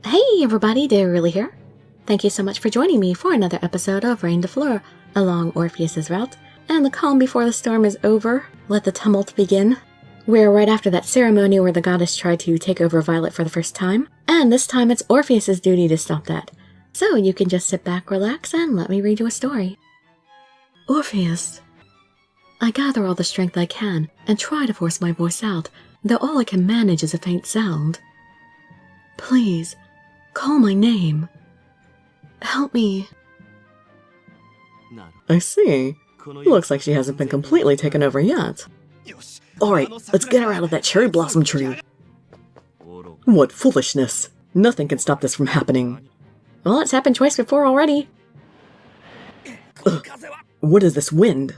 Hey everybody, Dirili here. Thank you so much for joining me for another episode of Reine Des Fleurs along Orpheus's route. And the calm before the storm is over. Let the tumult begin. We're right after that ceremony where the goddess tried to take over Violet for the first time. And this time it's Orpheus's duty to stop that. So you can just sit back, relax, and let me read you a story. Orpheus. I gather all the strength I can and try to force my voice out, though all I can manage is a faint sound. Please, call my name. Help me. I see. Looks like she hasn't been completely taken over yet. Alright, let's get her out of that cherry blossom tree. What foolishness. Nothing can stop this from happening. Well, it's happened twice before already. Ugh. What is this wind?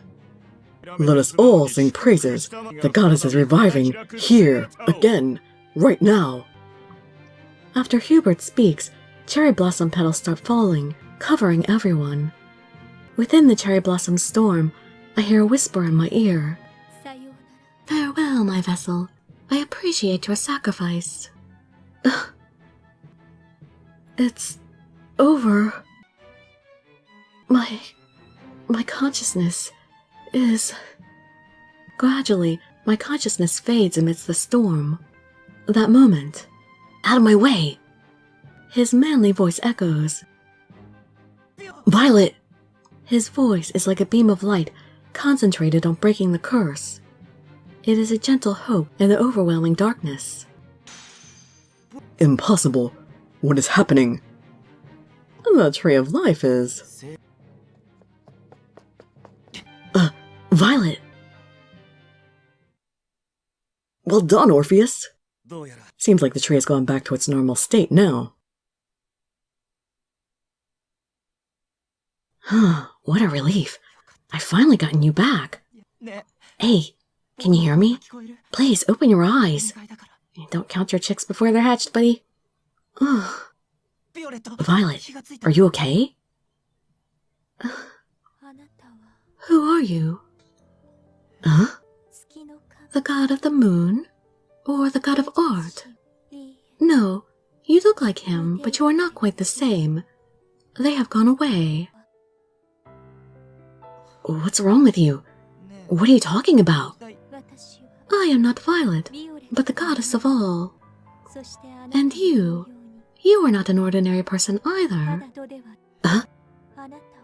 Let us all sing praises. The goddess is reviving, here, again, right now. After Hubert speaks, cherry blossom petals start falling, covering everyone. Within the cherry blossom storm, I hear a whisper in my ear. Farewell, my vessel. I appreciate your sacrifice. It's over. My consciousness is... Gradually, my consciousness fades amidst the storm. That moment... Out of my way! His manly voice echoes. Violet! His voice is like a beam of light, concentrated on breaking the curse. It is a gentle hope in the overwhelming darkness. Impossible. What is happening? The Tree of Life is... Violet! Well done, Orpheus! Seems like the tree has gone back to its normal state now. What a relief. I've finally gotten you back. Hey, can you hear me? Please, open your eyes. Don't count your chicks before they're hatched, buddy. Violet, are you okay? Who are you? Huh? The god of the moon? Or the god of art? No, you look like him, but you are not quite the same. They have gone away. What's wrong with you? What are you talking about? I am not Violet, but the goddess of all. And you are not an ordinary person either. Huh?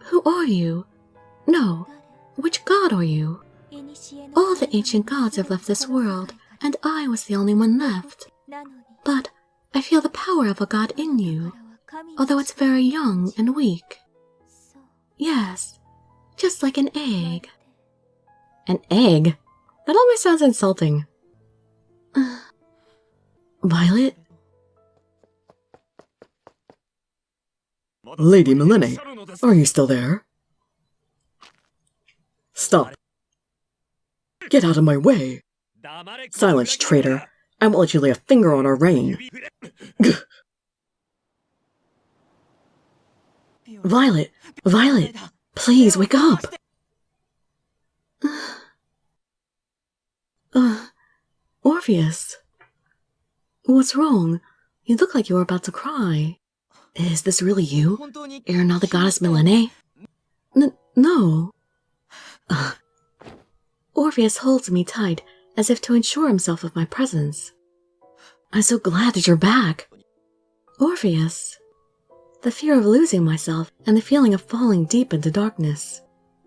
Who are you? No, which god are you? All the ancient gods have left this world, and I was the only one left. But I feel the power of a god in you, although it's very young and weak. Yes, just like an egg. An egg? That almost sounds insulting. Violet? Lady Milene, are you still there? Stop. Get out of my way. Silence, traitor. I won't let you lay a finger on our reign. Violet! Violet! Please, wake up! Orpheus? What's wrong? You look like you were about to cry. Is this really you? You're not the goddess Milene? No. Orpheus holds me tight, as if to ensure himself of my presence. I'm so glad that you're back. Orpheus. The fear of losing myself and the feeling of falling deep into darkness.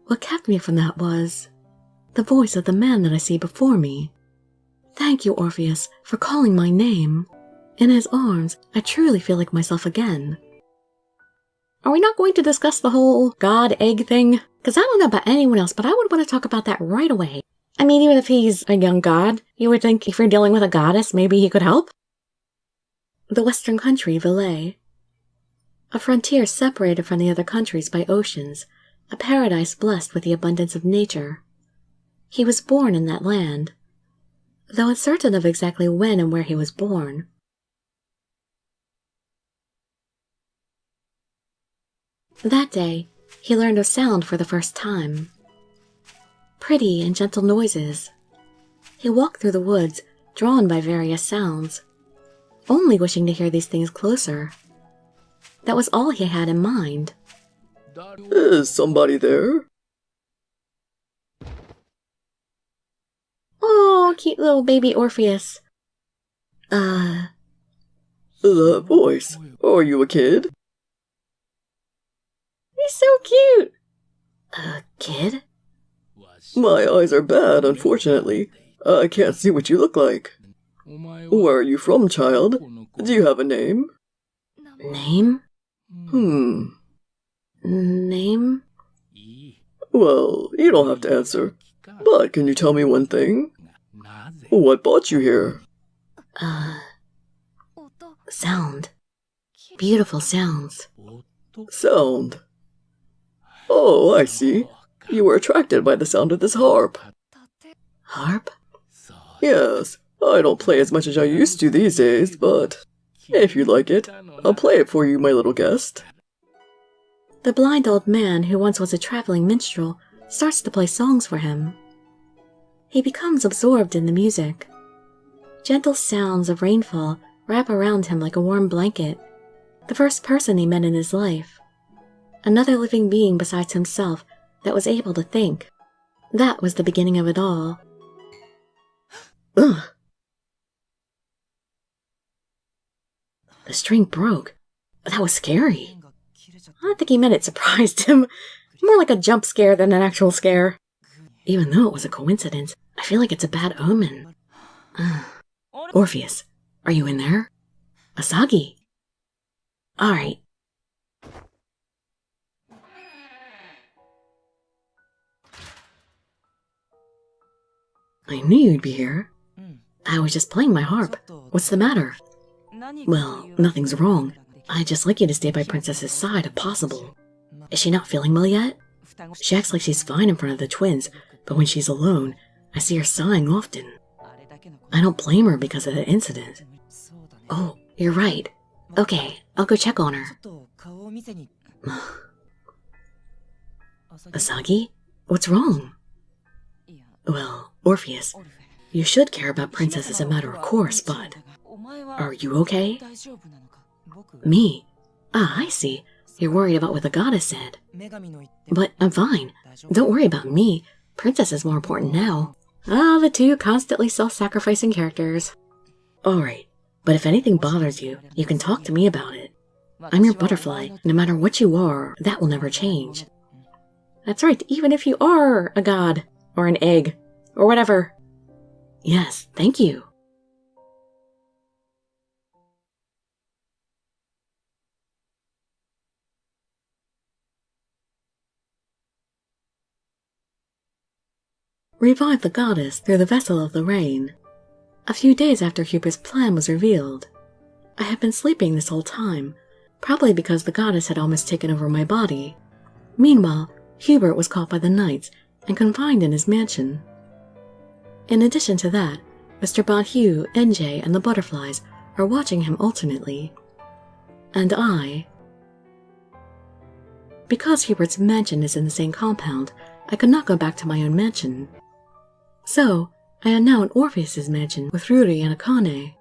What kept me from that was the voice of the man that I see before me. Thank you, Orpheus, for calling my name. In his arms, I truly feel like myself again. Are we not going to discuss the whole god-egg thing? Because I don't know about anyone else, but I would want to talk about that right away. I mean, even if he's a young god, you would think if you're dealing with a goddess, maybe he could help? The western country, Valais. A frontier separated from the other countries by oceans, a paradise blessed with the abundance of nature. He was born in that land, though uncertain of exactly when and where he was born. That day, he learned of sound for the first time. Pretty and gentle noises. He walked through the woods, drawn by various sounds, only wishing to hear these things closer. That was all he had in mind. Is somebody there? Oh, cute little baby Orpheus. That voice. Are you a kid? He's so cute! A kid? My eyes are bad, unfortunately. I can't see what you look like. Where are you from, child? Do you have a name? Name? Name? Well, you don't have to answer. But can you tell me one thing? What brought you here? Sound. Beautiful sounds. Sound. Oh, I see. You were attracted by the sound of this harp. Harp? Yes, I don't play as much as I used to these days, but if you like it, I'll play it for you, my little guest. The blind old man who once was a traveling minstrel starts to play songs for him. He becomes absorbed in the music. Gentle sounds of rainfall wrap around him like a warm blanket. The first person he met in his life. Another living being besides himself that was able to think. That was the beginning of it all. Ugh. The string broke. That was scary. I don't think he meant it surprised him. More like a jump scare than an actual scare. Even though it was a coincidence, I feel like it's a bad omen. Orpheus, are you in there? Asagi? Alright. I knew you'd be here. I was just playing my harp. What's the matter? Well, nothing's wrong. I'd just like you to stay by Princess's side if possible. Is she not feeling well yet? She acts like she's fine in front of the twins, but when she's alone, I see her sighing often. I don't blame her because of the incident. Oh, you're right. Okay, I'll go check on her. Asagi? What's wrong? Well, Orpheus, you should care about Princess as a matter of course, but... Are you okay? Me? Ah, I see. You're worried about what the goddess said. But I'm fine. Don't worry about me. Princess is more important now. Ah, the two constantly self-sacrificing characters. Alright, but if anything bothers you, you can talk to me about it. I'm your butterfly. No matter what you are, that will never change. That's right, even if you are a god, or an egg, or whatever. Yes, thank you. Revive the goddess through the vessel of the rain. A few days after Hubert's plan was revealed. I had been sleeping this whole time, probably because the goddess had almost taken over my body. Meanwhile, Hubert was caught by the knights and confined in his mansion. In addition to that, Mr. Bonhue, NJ, and the butterflies are watching him alternately. And I... Because Hubert's mansion is in the same compound, I could not go back to my own mansion. So, I am now in Orpheus's mansion with Ruri and Akane.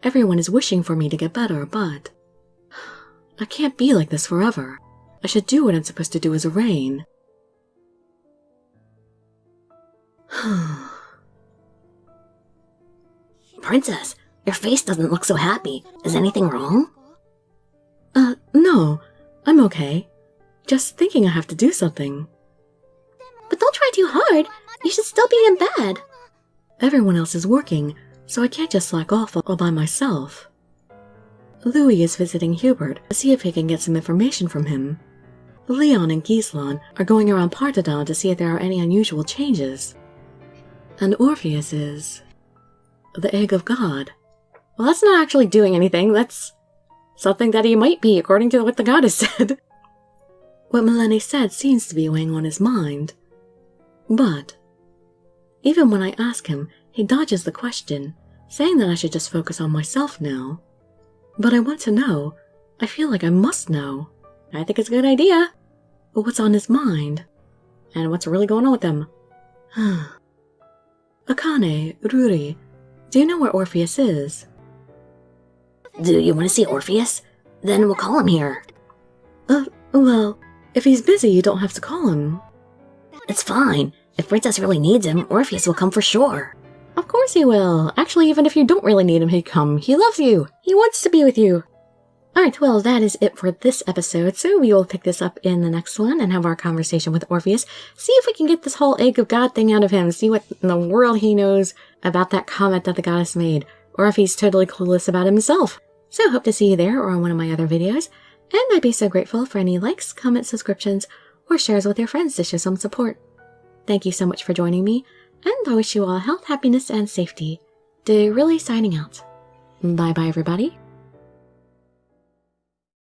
Everyone is wishing for me to get better, but... I can't be like this forever. I should do what I'm supposed to do as a Reine. Princess, your face doesn't look so happy. Is anything wrong? No. I'm okay. Just thinking I have to do something. But don't try too hard. You should still be in bed. Everyone else is working, so I can't just slack off all by myself. Louis is visiting Hubert to see if he can get some information from him. Leon and Gislan are going around Partidon to see if there are any unusual changes. And Orpheus is... the egg of God. Well, that's not actually doing anything. That's something that he might be, according to what the goddess said. What Milene said seems to be weighing on his mind. But, even when I ask him, he dodges the question, saying that I should just focus on myself now. But I want to know. I feel like I must know. I think it's a good idea. But what's on his mind? And what's really going on with him? Akane, Ruri, do you know where Orpheus is? Do you want to see Orpheus? Then we'll call him here. Well, if he's busy, you don't have to call him. It's fine. If Princess really needs him, Orpheus will come for sure. Of course he will. Actually, even if you don't really need him, he'd come. He loves you. He wants to be with you. Alright, well, that is it for this episode, so we will pick this up in the next one and have our conversation with Orpheus. See if we can get this whole egg of God thing out of him. See what in the world he knows about that comment that the goddess made. Or if he's totally clueless about himself. So hope to see you there or on one of my other videos. And I'd be so grateful for any likes, comments, subscriptions, or shares with your friends to show some support. Thank you so much for joining me, and I wish you all health, happiness, and safety. Dirili signing out. Bye-bye, everybody.